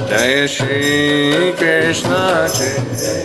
Jai Shri Krishna Chaitanya.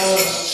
Hare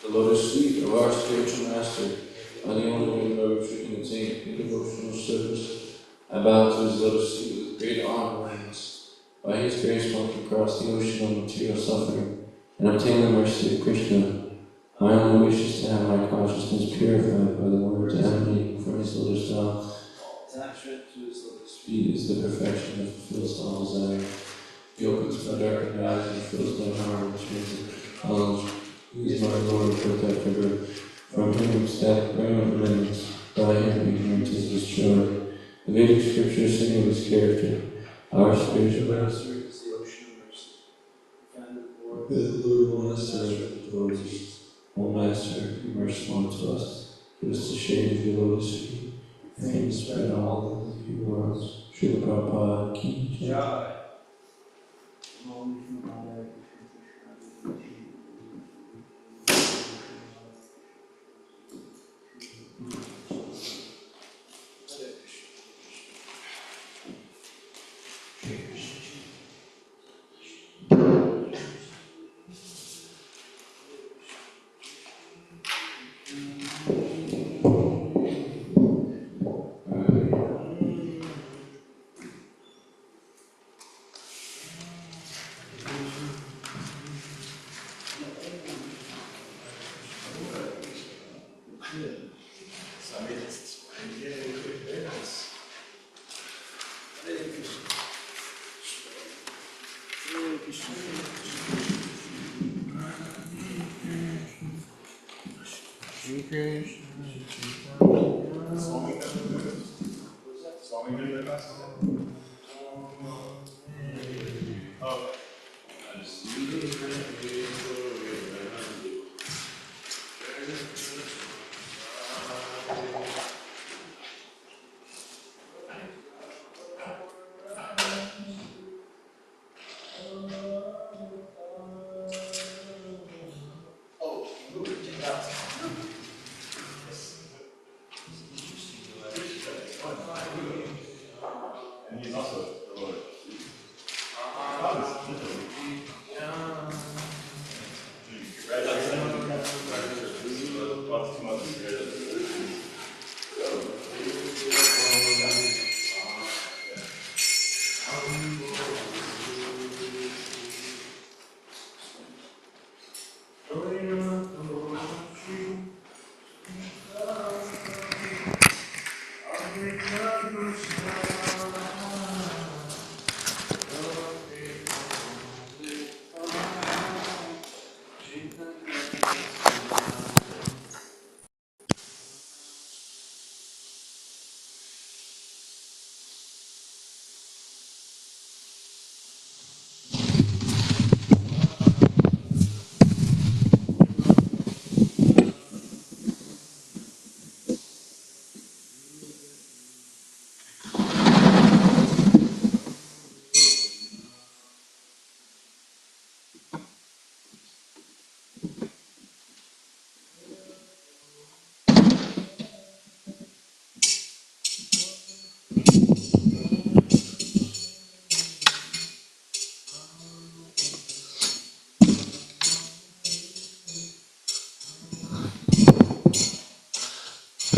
The lotus feet of our spiritual master are the only way by which we can attain saint in devotional service. I bow to his lotus feet with great honor and reverence. By his grace one can cross the ocean of material suffering and obtain the mercy of Krishna. My only wish is to have my consciousness purified by the words emanating from his lotus mouth. Attachment to his lotus feet is the perfection that fulfills all desire. He opens my darkened eyes and fills my heart with truth and knowledge. He is my Lord and protector. From him ecstatic brain remains. By him ignorance is destroyed. The Vedic scriptures sing of his character. Our spiritual master is the ocean of mercy. The Lord wants us to serve the devotees. O Master, be merciful unto us. Give us the shade of your lotus feet. Fame spread all the worlds. Srila Prabhupada ki jai.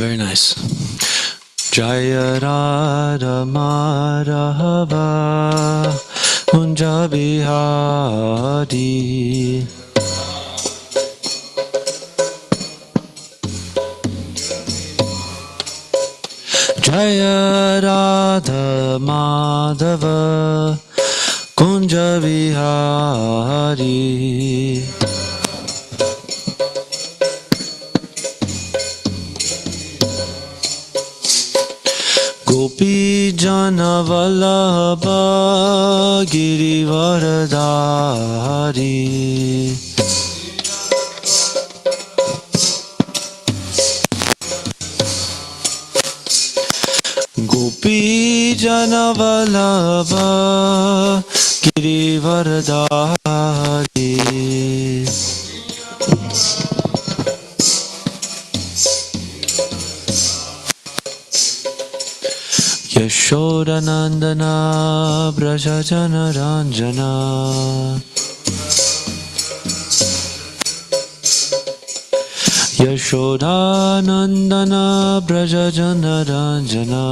Very nice. Jaya Radha Madhava Kunja Bihari Jaya Radha Madhava Kunja Bihari Gopi Jana Vallabha Girivaradhari Gopi Jana Vallabha Girivaradhari Yashodanandana Brajajana Ranjana Yashodanandana Brajajanaranjana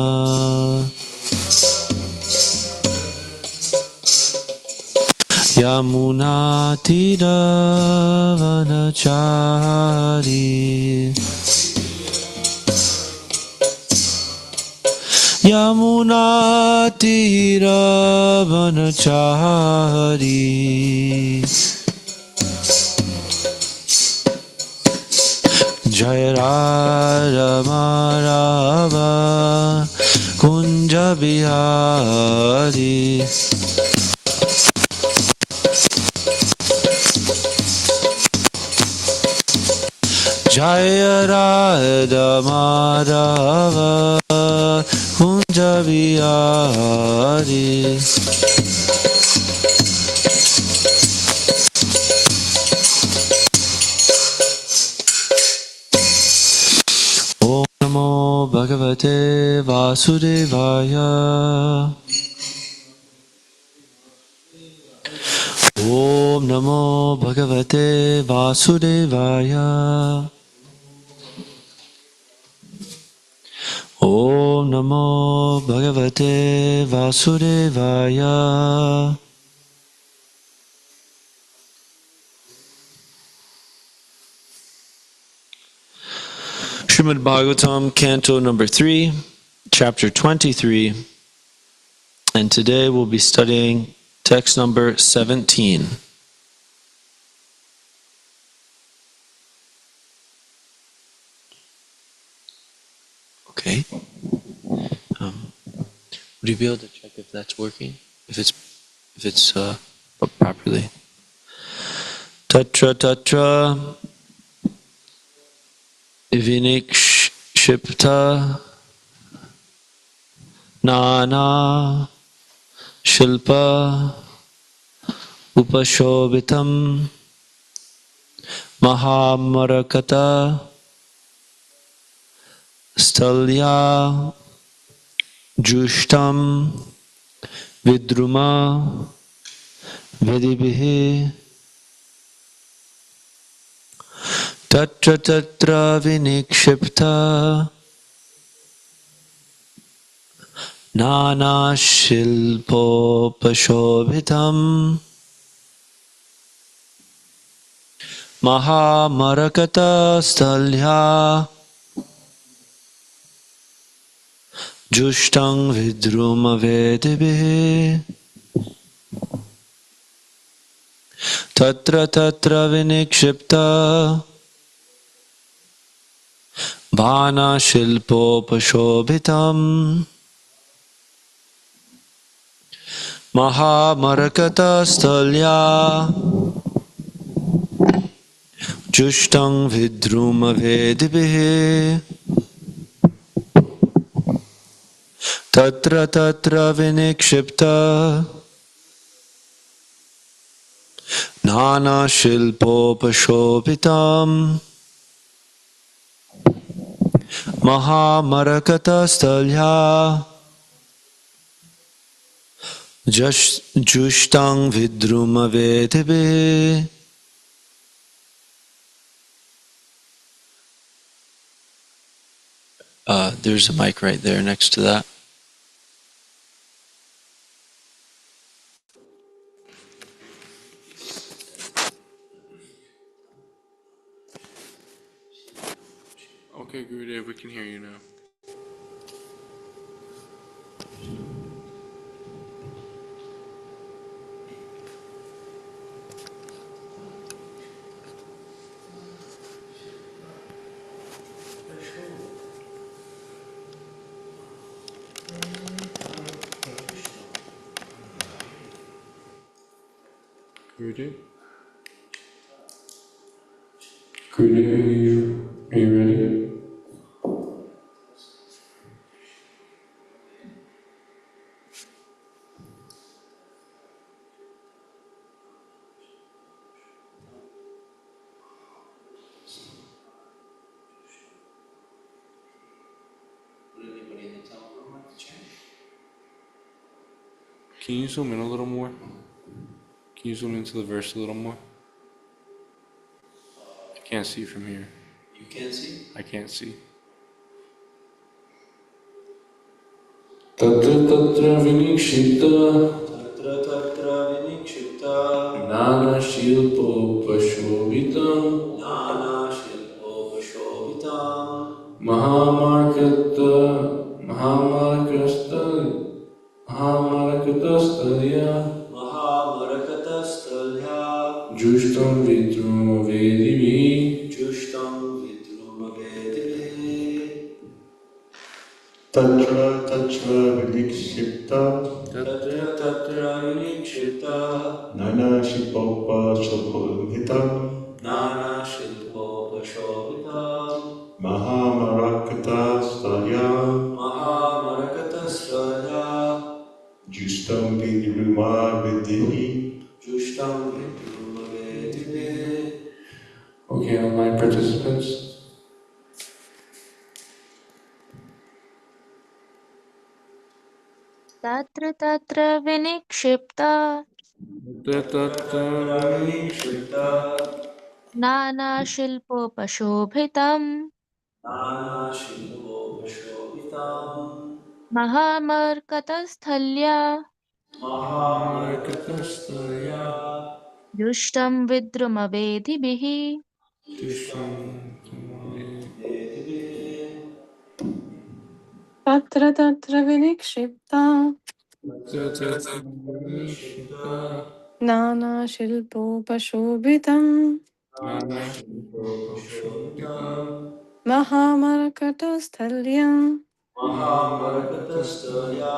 Yamunatiravanachari Yamunatiravanachari Jaya Rama Rama Kunja Bihari Jaya Radha Madhava Kunja Bihari Om Namo Bhagavate Vasudevaya Om Namo Bhagavate Vasudevaya Om Namo Bhagavate Vasudevaya Srimad Bhagavatam, Canto number 3, Chapter 23, and today we'll be studying text number 17. Okay. Would you be able to check if that's working? If it's properly? Tatra tatra vinikshipta nana shilpa upashobhitam mahamarakata stalya jushtam vidruma vidibhihi tatra tatra vinikshipta nana shilpopashobhitam mahamarakata stalya Jushtang vidruma vedibhi Tatra tatra vinikshipta Bhana shilpopashobhitam Mahamarakata stalya Jushtang vidruma vedibhi Tatra tatra vinikshipta Nana shilpopashobhitam Mahamarakata stalya Jushtang vidruma vedibhi. There's a mic right there next to that. Okay, Gurudev, we can hear you now. Gurudev? Gurudev, are you ready? Can you zoom in a little more? Can you zoom into the verse a little more? I can't see from here. You can't see? I can't see. Tatra tatra vinikshita Tatra tatra vinikshita Nana shilpo pashobhitam Nana shilpo pashobhitam Mahamarakatastalya Mahamarakatastalya Jushtam vidruma vedivi Jushtam vidruma vedivi Tatra tatra vinikshipta Tatra tatra vinikshita Nana shipopa shobhitam Nana shilpo pashobhitam Mahamarakata stalya Mahamarakatastalya Justam vidruma vidihi. Jushtam vidruma vedivi. Okay, online participants. तत्र तत्र विनिक्षिप्ता Tatra vinikshita नानाशिल्पोपशोभितम् Nana shilpo pashobhitam महामर्कतस्थल्या Mahamarakatastalya जुष्टं विद्रुमवेदिभिः Jushtam vedivi. तत्र तत्र विनिक्षिप्ता vinikshita नानाशिल्पोपशोभितम् Nana shilpo pashobhitam महामरकटस्थल्यम् Mahamarakatastalya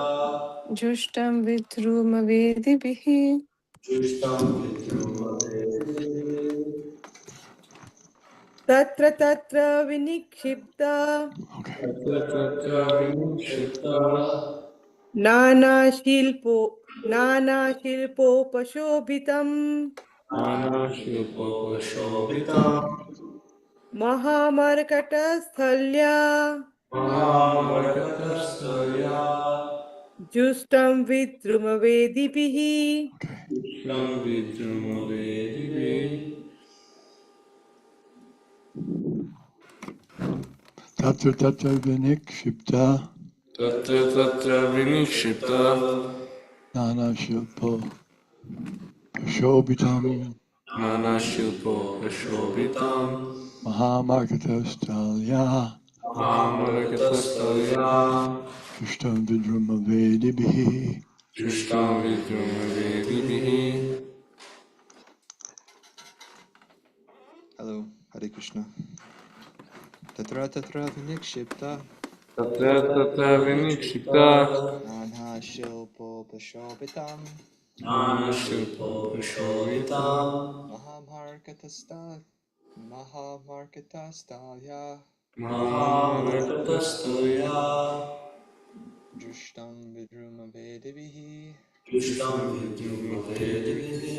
जुष्टं विद्रुमवेदिभिः Jushtam vidruma vedivi. तत्र तत्र विनिक्षिप्ता Tatra vinikshita नानाशिल्पोपशोभितम् Nana shilpo pashobhitam महामर्कटस्थल्या Mahamarakatastalya जुष्टं विद्रुमवेदिभिः Jushtam vidruma vedivi Tatra tatra vinikshipta Tatra vinikshita nana shilpo pashobhitam Nana shilpo pashobhitam mahamarkatastalya Mahamarakatastalya jushtam vidruma vedibihi. Jushtam vidruma vedivihi. Hello, Hare Krishna. Tatra tatra vinikshipta Tatra vinikshita Nanha shilpo pashobhitam Nana shilpo pashobhitam Mahamarkatastalya Mahamarakatastalya Jushtam vidruma vedivihi. Jushtam vidruma vedivi.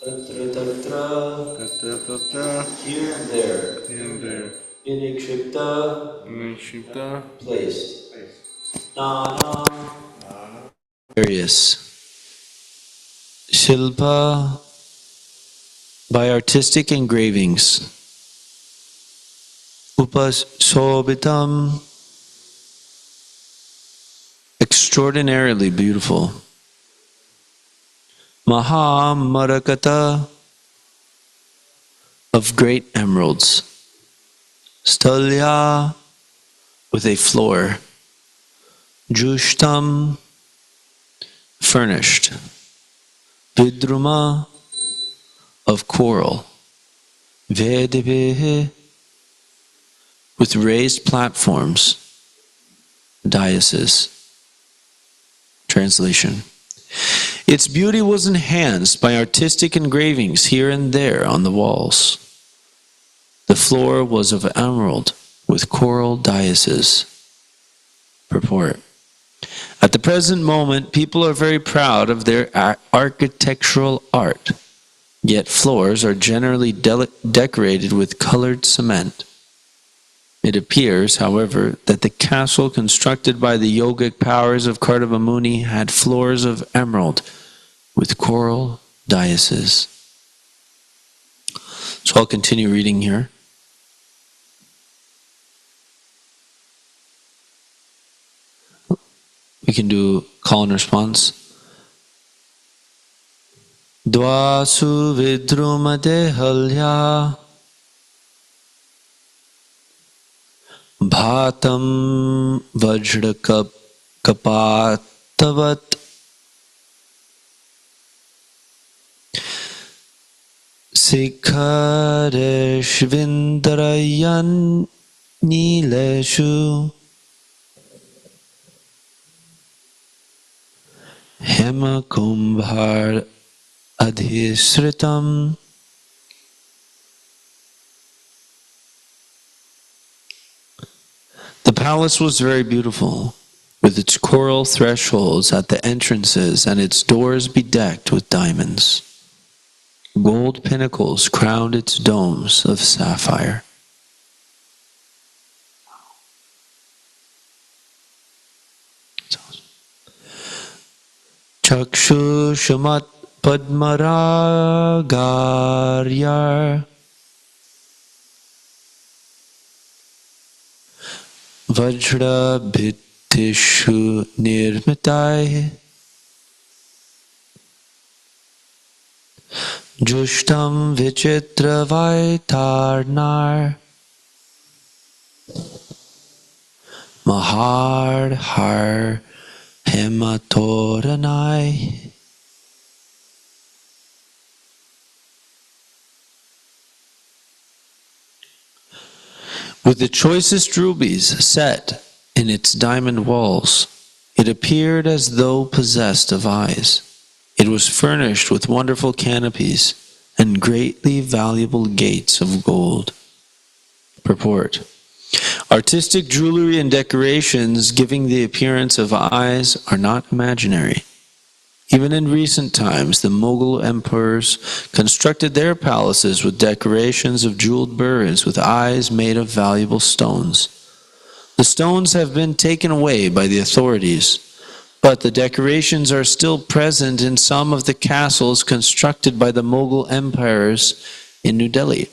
Tatra tatra here and there Vinikshipta placed Nana various Shilpa by artistic engravings Upashobhitam extraordinarily beautiful Mahamarakata of great emeralds Stalya with a floor Jushtam furnished Vidruma of coral Vedivihi with raised platforms daises. Translation. Its beauty was enhanced by artistic engravings here and there on the walls. The floor was of emerald with coral daises. Purport. At the present moment, people are very proud of their architectural art, yet floors are generally decorated with colored cement. It appears, however, that the castle constructed by the yogic powers of Kardama Muni had floors of emerald with coral dyases. So I'll continue reading here. We can do call and response. Dvasu vidruma dehalya bhatam vajra kapatavat sikhareshvindarayan nileshu hema kumbhar adhisritam. The palace was very beautiful, with its coral thresholds at the entrances and its doors bedecked with diamonds. Gold pinnacles crowned its domes of sapphire. Chakshushamat padmaragaryar vajra bhitishu nirmitai jushtam vichitra vaitarnar mahar har hematoranai. With the choicest rubies set in its diamond walls, it appeared as though possessed of eyes. It was furnished with wonderful canopies and greatly valuable gates of gold. Purport. Artistic jewelry and decorations giving the appearance of eyes are not imaginary. Even in recent times, the Mughal emperors constructed their palaces with decorations of jeweled birds with eyes made of valuable stones. The stones have been taken away by the authorities, but the decorations are still present in some of the castles constructed by the Mughal emperors in New Delhi.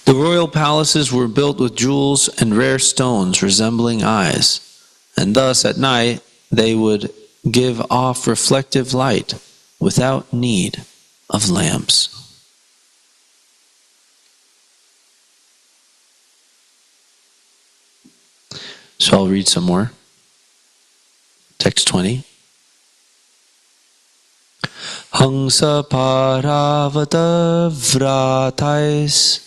The royal palaces were built with jewels and rare stones resembling eyes, and thus at night they would give off reflective light without need of lamps. So I'll read some more. Text 20. Hangsa paravata vratais.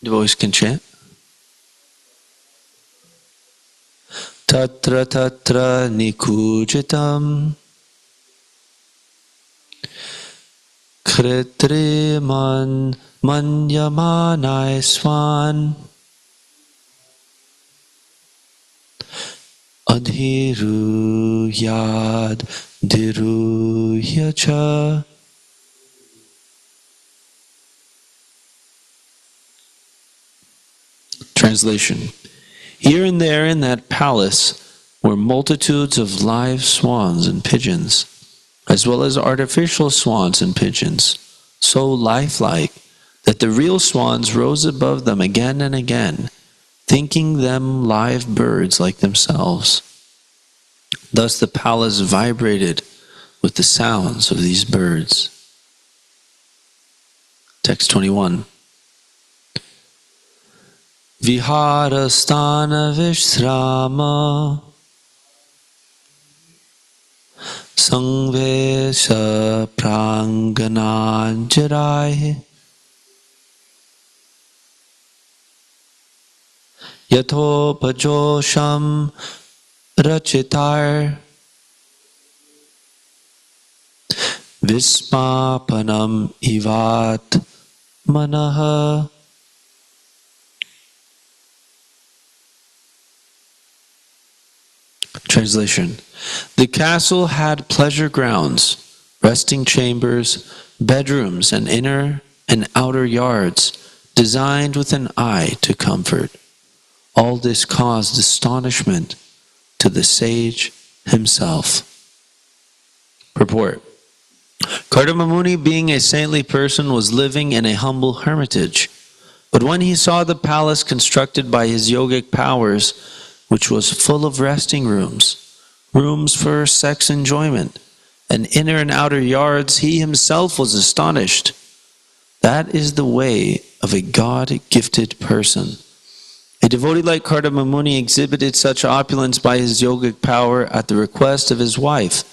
The voice can chant. Tatra tatra nikujitam kritriman manyamanai swan adhiruyad diruyyacha. Translation. Here and there in that palace were multitudes of live swans and pigeons, as well as artificial swans and pigeons, so lifelike that the real swans rose above them again and again, thinking them live birds like themselves. Thus the palace vibrated with the sounds of these birds. Text 21. Viharasthana vishrama sangvesa prangananjarai yathopajosham rachitar vismapanam ivat manaha. Translation. The castle had pleasure grounds, resting chambers, bedrooms, and inner and outer yards, designed with an eye to comfort. All this caused astonishment to the sage himself. Purport. Kardamamuni, being a saintly person, was living in a humble hermitage. But when he saw the palace constructed by his yogic powers, which was full of resting rooms, rooms for sex enjoyment, and inner and outer yards, he himself was astonished. That is the way of a God-gifted person. A devotee like Kardamamuni exhibited such opulence by his yogic power at the request of his wife.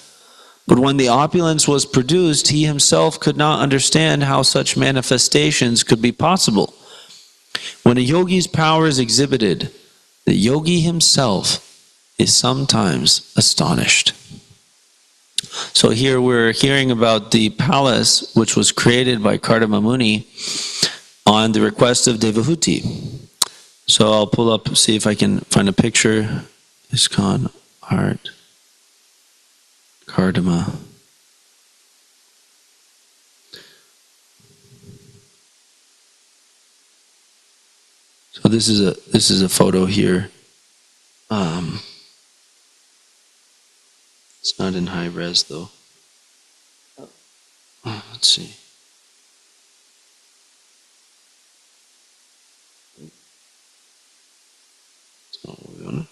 But when the opulence was produced, he himself could not understand how such manifestations could be possible. When a yogi's power is exhibited, the yogi himself is sometimes astonished. So here we're hearing about the palace which was created by Kardamamuni on the request of Devahuti. So I'll pull up, see if I can find a picture. ISKCON Art, Kardama. So this is a photo here. It's not in high res though. Let's see. That's not what we want.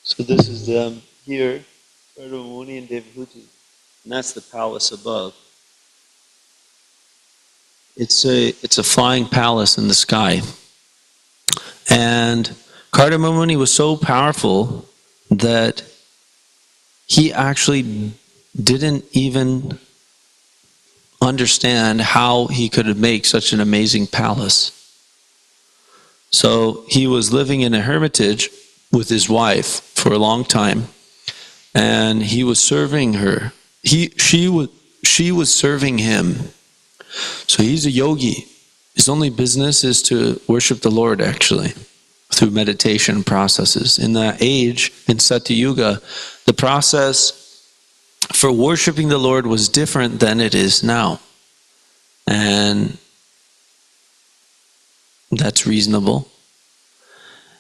So this is them here, Kardamamuni and Devahuti, and that's the palace above. It's a flying palace in the sky, and Kardamamuni was so powerful that he actually didn't even understand how he could make such an amazing palace. So he was living in a hermitage with his wife for a long time, and he was serving her. She was serving him. So he's a yogi. His only business is to worship the Lord, actually, through meditation processes. In that age, in Satya Yuga, the process for worshiping the Lord was different than it is now. And that's reasonable.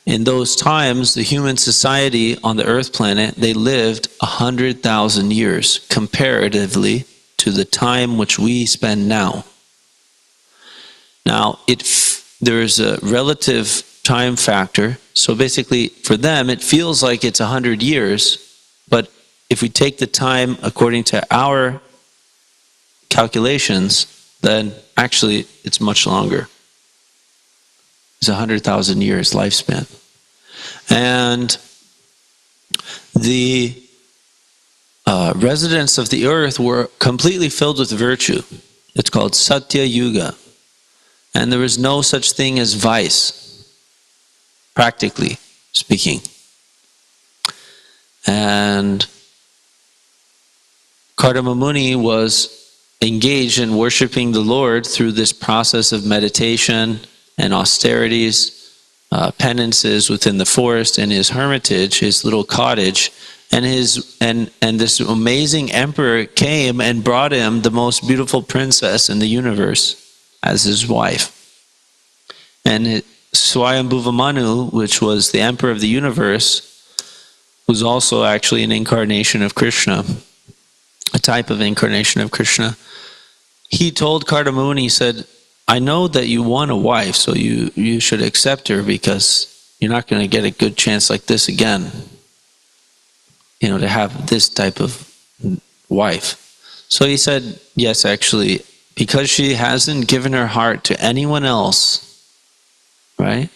In those times, the human society on the earth planet, they lived 100,000 years comparatively to the time which we spend now. Now, there's a relative time factor. So basically, for them, it feels like it's 100 years. But if we take the time according to our calculations, then actually it's much longer. It's 100,000 years lifespan. And the residents of the earth were completely filled with virtue. It's called Satya Yuga. And there was no such thing as vice, practically speaking. And Kardamamuni was engaged in worshiping the Lord through this process of meditation and austerities, penances within the forest in his hermitage, his little cottage, and this amazing emperor came and brought him the most beautiful princess in the universe as his wife. And Swayambhuva, which was the emperor of the universe, was also actually an incarnation of Krishna, a type of incarnation of Krishna. He told Kardamamuni, he said, I know that you want a wife, so you should accept her, because you're not going to get a good chance like this again, to have this type of wife. So he said, yes, actually, because she hasn't given her heart to anyone else, right,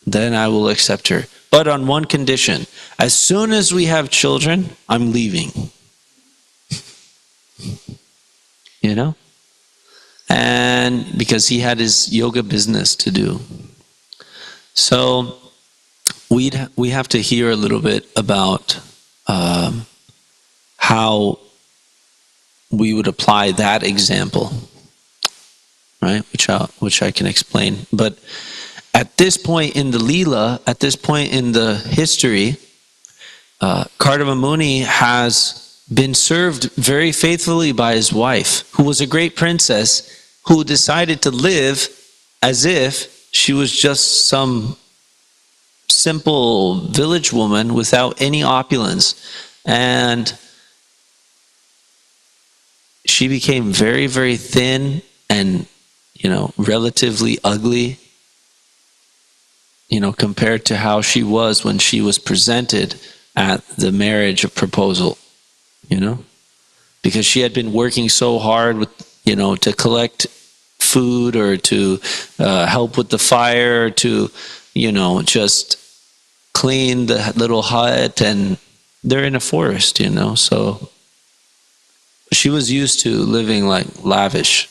then I will accept her. But on one condition: as soon as we have children, I'm leaving. And because he had his yoga business to do. So we have to hear a little bit about how we would apply that example right? Which I can explain. But at this point in the Leela, at this point in the history, Kardama Muni has been served very faithfully by his wife, who was a great princess, who decided to live as if she was just some simple village woman without any opulence. And she became very, very thin and, relatively ugly, compared to how she was when she was presented at the marriage proposal, because she had been working so hard with, to collect food or to help with the fire, to, just clean the little hut, and they're in a forest, so she was used to living like lavish.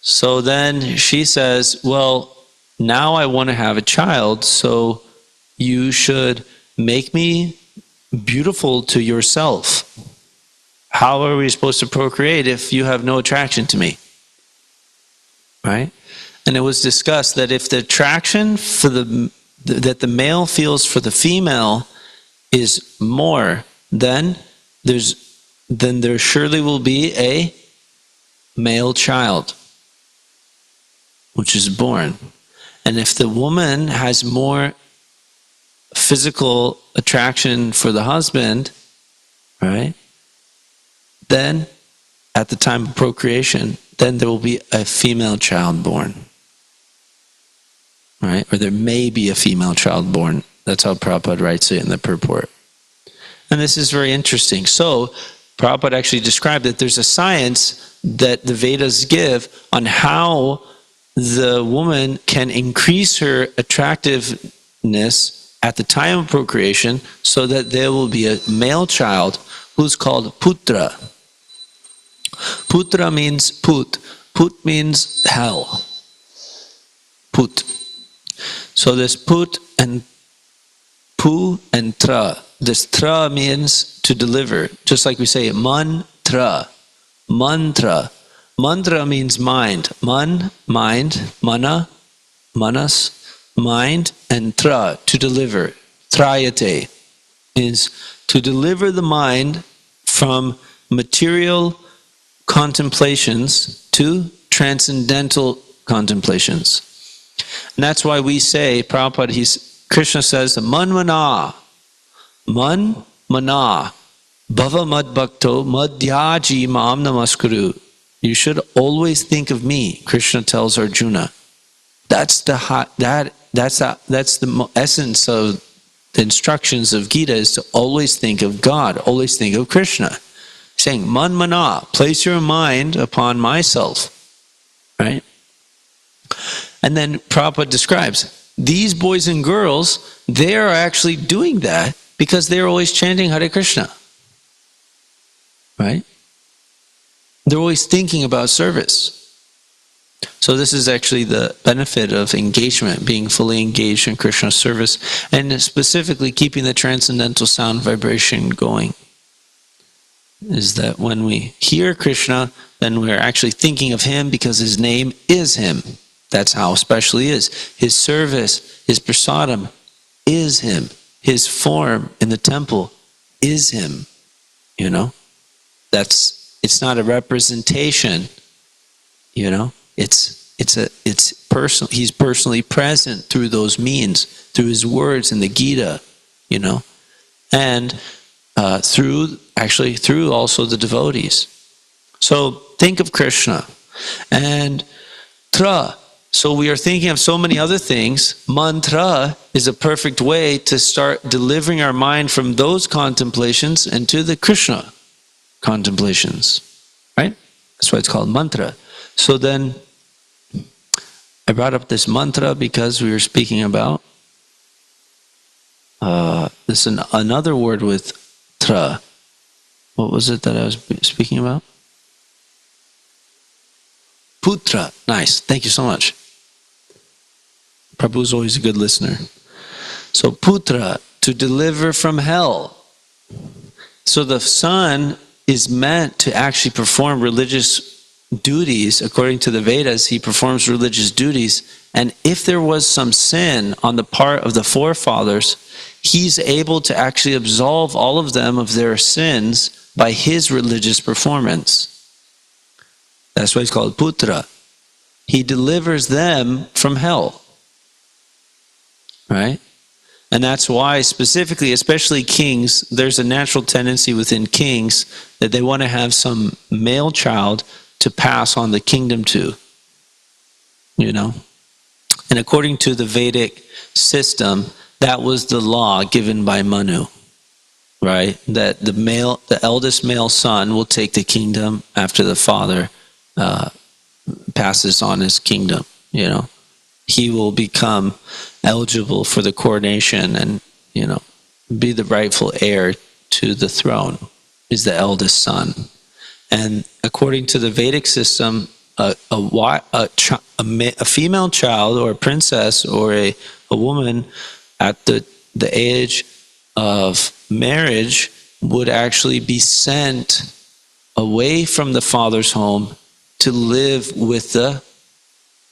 So then she says, well, now I want to have a child, so you should make me beautiful to yourself. How are we supposed to procreate if you have no attraction to me? Right? And it was discussed that if the attraction for that the male feels for the female is more, then there surely will be a male child, which is born. And if the woman has more physical attraction for the husband, right, then at the time of procreation, then there will be a female child born. Right? Or there may be a female child born. That's how Prabhupada writes it in the purport. And this is very interesting. So, Prabhupada actually described that there's a science that the Vedas give on how the woman can increase her attractiveness at the time of procreation so that there will be a male child who's called Putra. Putra means Put. Put means hell. Put. So there's Put and Pu and Tra. This Tra means to deliver. Just like we say mantra. Mantra. Mantra means mind. Mind. Mana. Manas. Mind. And Tra, to deliver. Trayate is to deliver the mind from material contemplations to transcendental contemplations. And that's why we say, Prabhupada, Krishna says, Man mana, bhava mad bhakto madhyaji mam namaskuru. You should always think of me, Krishna tells Arjuna. That's the essence of the instructions of Gita, is to always think of God, always think of Krishna. Saying, man mana, place your mind upon myself. Right? And then Prabhupada describes, these boys and girls, they are actually doing that because they're always chanting Hare Krishna. Right? They're always thinking about service. So this is actually the benefit of engagement, being fully engaged in Krishna's service, and specifically keeping the transcendental sound vibration going. Is that when we hear Krishna, then we're actually thinking of him because his name is him. That's how special he is. His service, his prasadam is him. His form in the temple is him. It's not a representation, it's personal. He's personally present through those means, through his words in the Gita, and through also the devotees. So think of Krishna. And Tra, so we are thinking of so many other things. Mantra is a perfect way to start delivering our mind from those contemplations into the Krishna contemplations. Right? That's why it's called mantra. So then, I brought up this mantra because we were speaking about this another word with tra. What was it that I was speaking about? Putra. Nice. Thank you so much. Prabhu's always a good listener. So Putra, to deliver from hell. So the son is meant to actually perform religious duties, according to the Vedas, he performs religious duties. And if there was some sin on the part of the forefathers, he's able to actually absolve all of them of their sins by his religious performance. That's why he's called Putra. He delivers them from hell. Right? And that's why specifically, especially kings, there's a natural tendency within kings that they want to have some male child to pass on the kingdom to. You know? And according to the Vedic system, that was the law given by Manu. Right? That the eldest male son will take the kingdom after the father passes on his kingdom, you know. He will become eligible for the coronation and, you know, be the rightful heir to the throne, is the eldest son. And according to the Vedic system, a female child or a princess or a woman at the age of marriage would actually be sent away from the father's home to live with the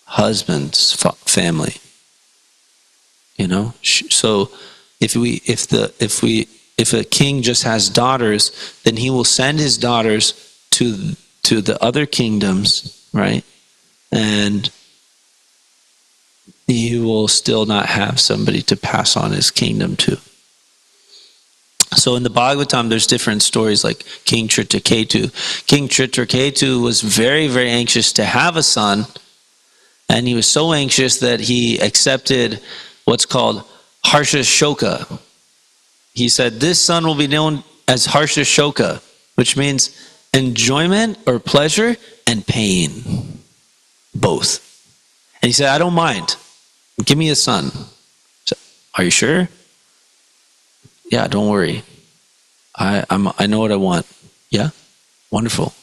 husband's family. You know, so if a king just has daughters, then he will send his daughters to the other kingdoms, right? And he will still not have somebody to pass on his kingdom to. So in the Bhagavatam, there's different stories like King Chitraketu. King Chitraketu was very, very anxious to have a son, and he was so anxious that he accepted what's called Harsha Shoka. He said, this son will be known as Harsha Shoka, which means enjoyment or pleasure and pain, both. And he said, I don't mind. Give me a son. So, are you sure? Yeah, don't worry. I know what I want. Yeah? Wonderful.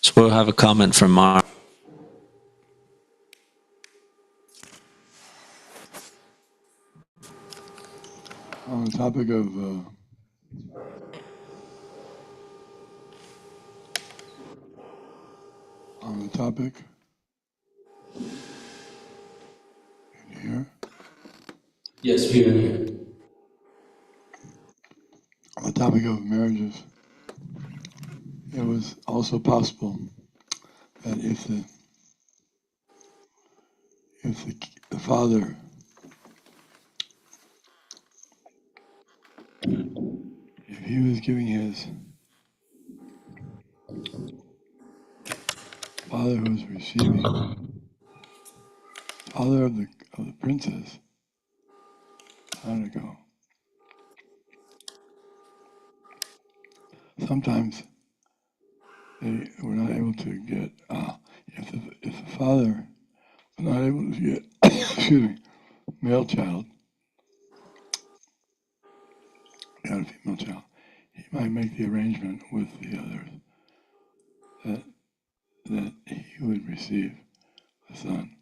So we'll have a comment from Mar. On the topic of in here, Yes, we are here. on the topic of marriages, it was also possible that if the father, if he was giving his father who was receiving, father of the princess, how did it go? Sometimes they were not able to get, if the father was not able to get, excuse me, male child, got a female child, he might make the arrangement with the others that he would receive the son.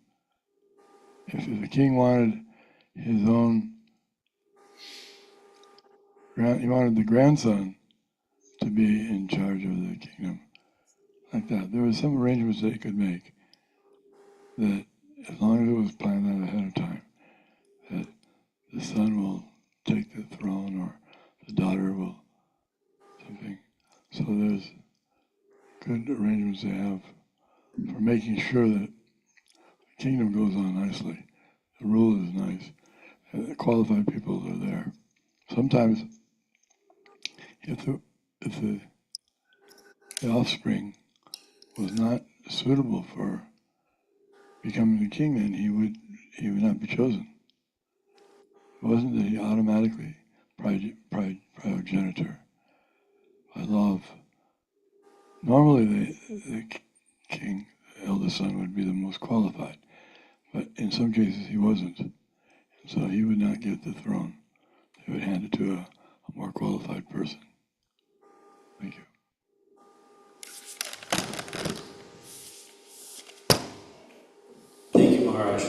If the king wanted his own, he wanted the grandson to be in charge of the kingdom, like that. There were some arrangements that he could make that, as long as it was planned out ahead of time, that the son will take the throne or the daughter will something. So there's good arrangements they have for making sure that the kingdom goes on nicely. The rule is nice, and the qualified people are there. Sometimes, if the offspring was not suitable for becoming the king, then he would not be chosen. It wasn't that he automatically primogeniture by law of. Normally, the king, the eldest son, would be the most qualified, but in some cases he wasn't, and so he would not get the throne. They would hand it to a more qualified person. Thank you. Thank you, Maharaj.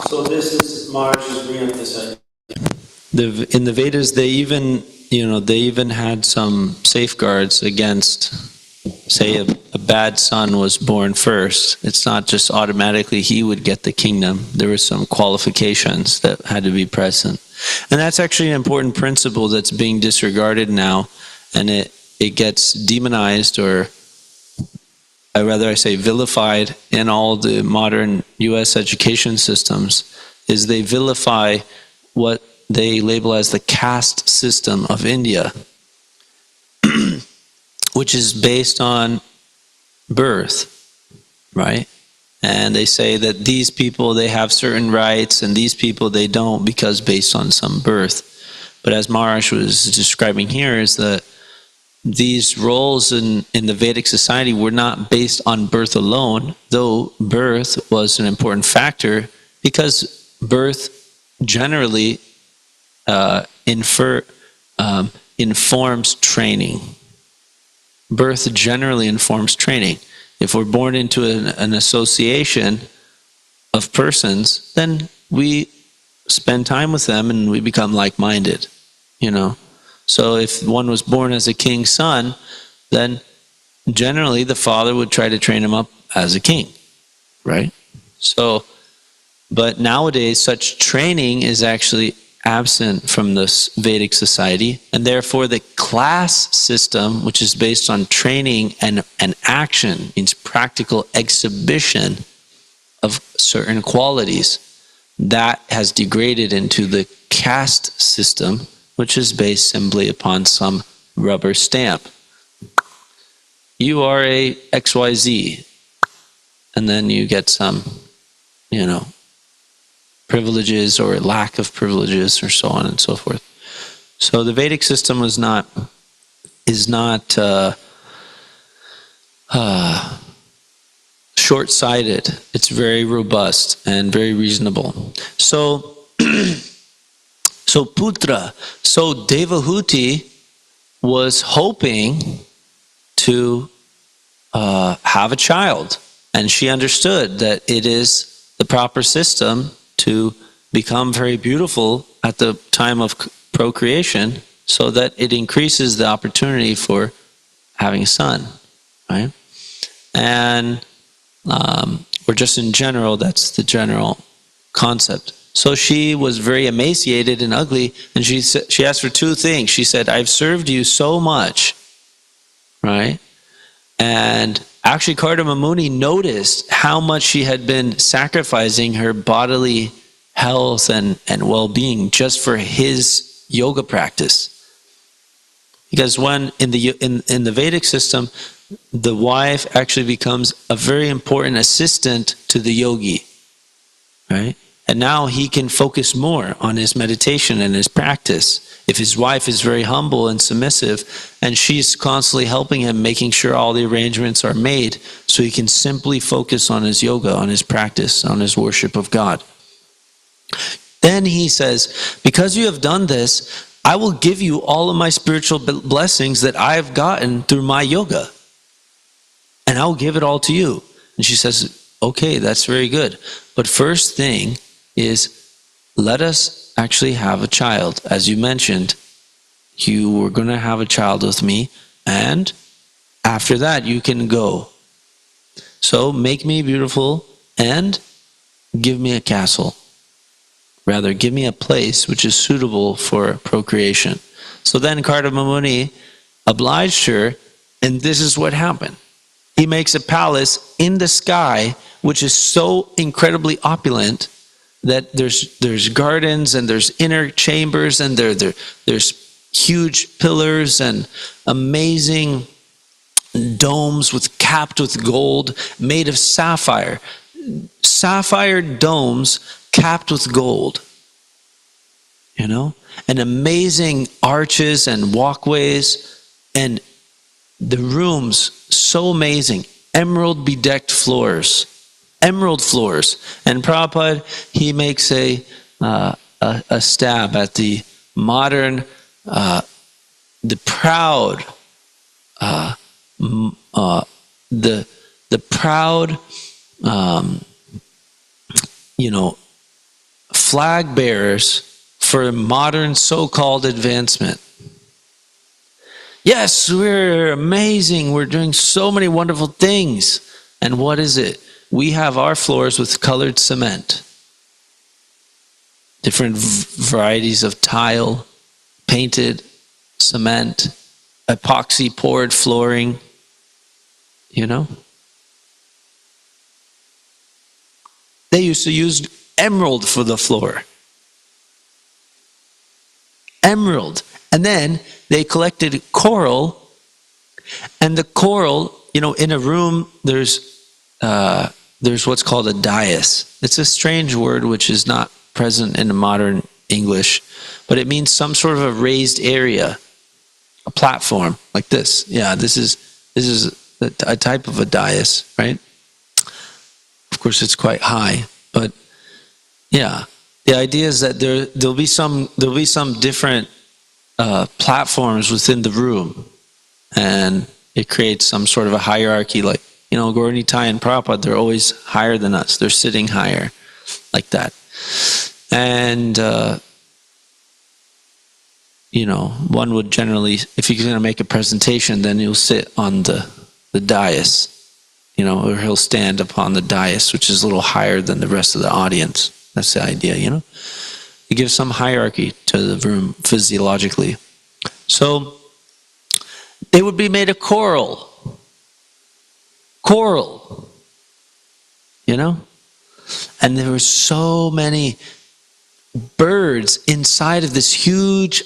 So this is Maharaj is bringing up this idea. In the Vedas, they even had some safeguards against say a bad son was born first, it's not just automatically he would get the kingdom. There were some qualifications that had to be present. And that's actually an important principle that's being disregarded now, and it gets demonized, or I say vilified in all the modern US education systems, is they vilify what they label as the caste system of India, which is based on birth, right? And they say that these people, they have certain rights, and these people, they don't, because based on some birth. But as Maharaj was describing here, is that these roles in the Vedic society were not based on birth alone, though birth was an important factor, because birth generally informs training. Birth generally informs training. If we're born into an association of persons, then we spend time with them and we become like-minded, you know. So if one was born as a king's son, then generally the father would try to train him up as a king, right? So, but nowadays such training is actually absent from this Vedic society, and therefore the class system, which is based on training and action, means practical exhibition of certain qualities, that has degraded into the caste system, which is based simply upon some rubber stamp. You are a XYZ, and then you get some, you know, privileges or lack of privileges, or so on and so forth. So the Vedic system is not short-sighted. It's very robust and very reasonable. So, so Putra, so Devahuti was hoping to have a child, and she understood that it is the proper system to become very beautiful at the time of procreation, so that it increases the opportunity for having a son, right? And or just in general, that's the general concept. So she was very emaciated and ugly, and she asked for two things. She said, "I've served you so much," right? And actually, Kardama Muni noticed how much she had been sacrificing her bodily health and well-being just for his yoga practice. Because when in the Vedic system, the wife actually becomes a very important assistant to the yogi, right? And now he can focus more on his meditation and his practice. If his wife is very humble and submissive, and she's constantly helping him, making sure all the arrangements are made, so he can simply focus on his yoga, on his practice, on his worship of God. Then he says, because you have done this, I will give you all of my spiritual blessings that I have gotten through my yoga. And I will give it all to you. And she says, okay, that's very good. But first thing is, let us actually have a child. As you mentioned, you were going to have a child with me, and after that you can go. So make me beautiful and give me a castle. Rather, give me a place which is suitable for procreation. So then Kardama Muni obliged her, and this is what happened. He makes a palace in the sky, which is so incredibly opulent that there's gardens, and there's inner chambers, and there's huge pillars and amazing domes capped with gold, made of sapphire. Sapphire domes capped with gold, you know, and amazing arches and walkways, and the rooms so amazing, emerald bedecked floors, emerald floors. And Prabhupada, he makes a stab at the modern, the proud, the proud, you know, flag bearers for modern so-called advancement. Yes, we're amazing. We're doing so many wonderful things. And what is it? We have our floors with colored cement. Different varieties of tile, painted cement, epoxy poured flooring, you know? They used to use emerald for the floor. Emerald. And then they collected coral, and the coral, you know, in a room, there's what's called a dais. It's a strange word which is not present in modern English, but it means some sort of a raised area, a platform like this. Yeah, this is a type of a dais, right? Of course, it's quite high, but yeah, the idea is that there'll be some different platforms within the room, and it creates some sort of a hierarchy. Like, you know, Gaura Nitai and Prabhupada, they're always higher than us. They're sitting higher, like that. And you know, one would generally, if you're going to make a presentation, then you'll sit on the dais, you know, or he'll stand upon the dais, which is a little higher than the rest of the audience. That's the idea, you know. It gives some hierarchy to the room physiologically. So they would be made of coral, you know. And there were so many birds inside of this huge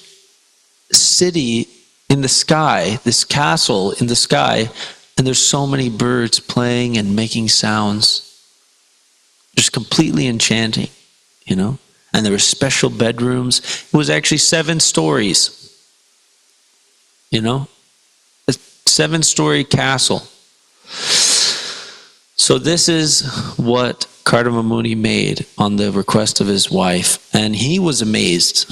city in the sky, this castle in the sky, and there's so many birds playing and making sounds. Just completely enchanting, you know? And there were special bedrooms. It was actually 7 stories, you know? A 7-story castle. So this is what Kardama Muni made on the request of his wife, and he was amazed.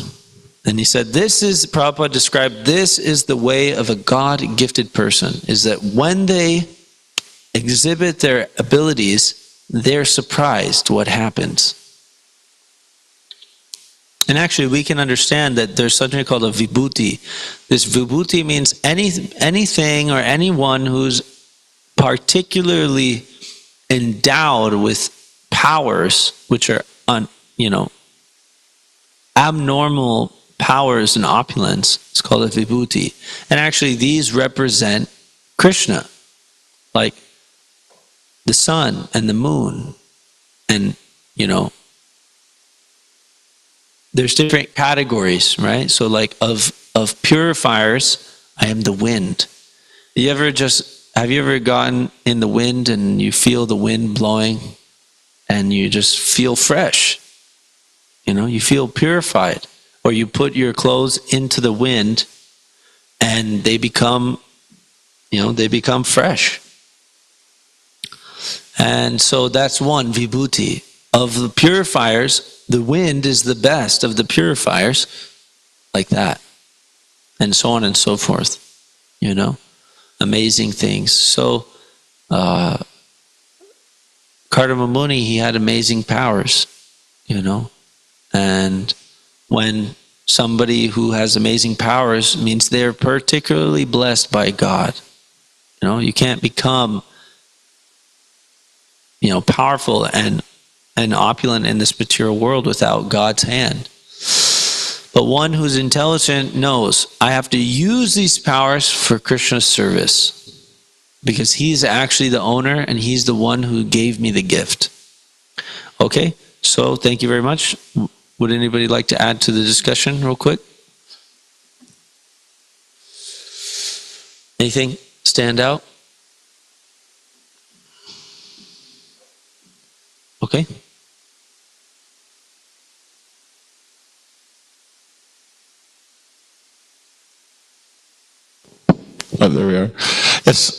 And he said, Prabhupada described, this is the way of a God-gifted person, is that when they exhibit their abilities, they're surprised what happens. And actually, we can understand that there's something called a vibhuti. This vibhuti means anything or anyone who's particularly endowed with powers, which are, abnormal powers and opulence. It's called a vibhuti. And actually, these represent Krishna, like the sun and the moon. And, there's different categories, right? So like of purifiers, I am the wind. Have you ever gotten in the wind and you feel the wind blowing and you just feel fresh? You feel purified. Or you put your clothes into the wind and they become fresh. And so that's one, vibhuti. Of the purifiers, the wind is the best of the purifiers, like that. And so on and so forth, amazing things. So, Kardama Muni, he had amazing powers, and when somebody who has amazing powers means they're particularly blessed by God. You can't become, powerful and opulent in this material world without God's hand. But one who's intelligent knows, I have to use these powers for Krishna's service, because he's actually the owner and he's the one who gave me the gift. Okay, so thank you very much. Would anybody like to add to the discussion real quick? Anything stand out? Okay. Oh, there we are. Yes.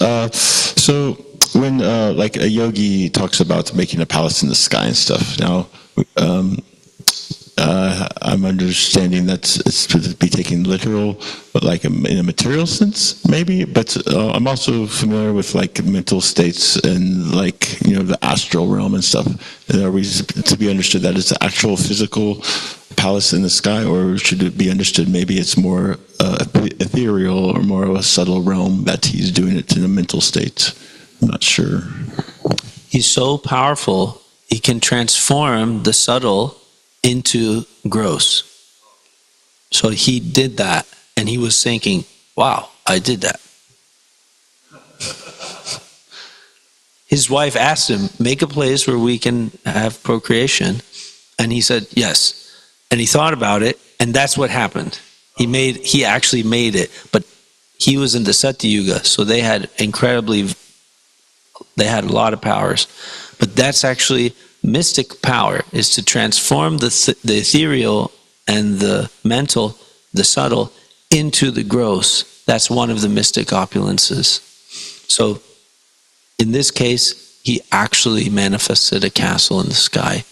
So when like a yogi talks about making a palace in the sky and stuff, now I'm understanding that it's to be taken literal, but like in a material sense, maybe. But I'm also familiar with like mental states and like the astral realm and stuff. Are we to be understood that it's the actual physical palace in the sky, or should it be understood maybe it's more ethereal or more of a subtle realm that he's doing it in a mental state? I'm not sure. He's so powerful, he can transform the subtle into gross. So he did that, and he was thinking, wow, I did that. His wife asked him, make a place where we can have procreation. And he said, yes. And he thought about it, and that's what happened. He actually made it, but he was in the Satya Yuga, so they had a lot of powers. But that's actually mystic power, is to transform the ethereal and the mental, the subtle, into the gross. That's one of the mystic opulences. So in this case, he actually manifested a castle in the sky,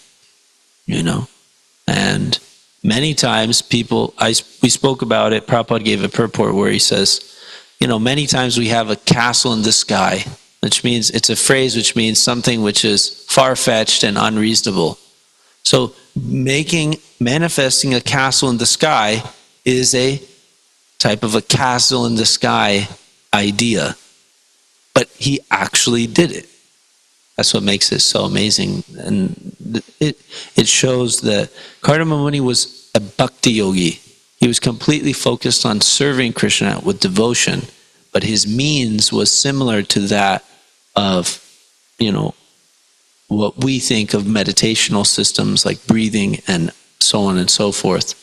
and many times we spoke about it, Prabhupada gave a purport where he says, many times we have a castle in the sky, which means, it's a phrase which means something which is far-fetched and unreasonable. So manifesting a castle in the sky is a type of a castle in the sky idea. But he actually did it. That's what makes it so amazing. And it shows that Kardama Muni was a bhakti yogi. He was completely focused on serving Krishna with devotion, but his means was similar to that of, what we think of meditational systems like breathing and so on and so forth.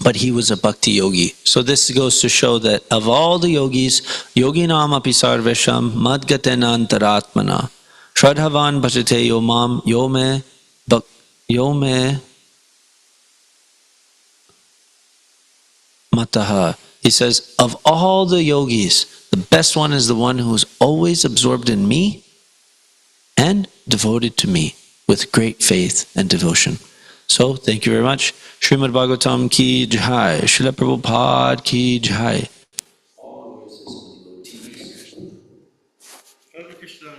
But he was a bhakti yogi. So this goes to show that of all the yogis, yoginam api sarvesham madgatena antaratmana shradhavan bhajate yomam yome mataha. He says, of all the yogis, the best one is the one who is always absorbed in me and devoted to me with great faith and devotion. So, thank you very much. Srimad Bhagavatam ki jai. Srila Prabhupada ki jai. Hare Krishna.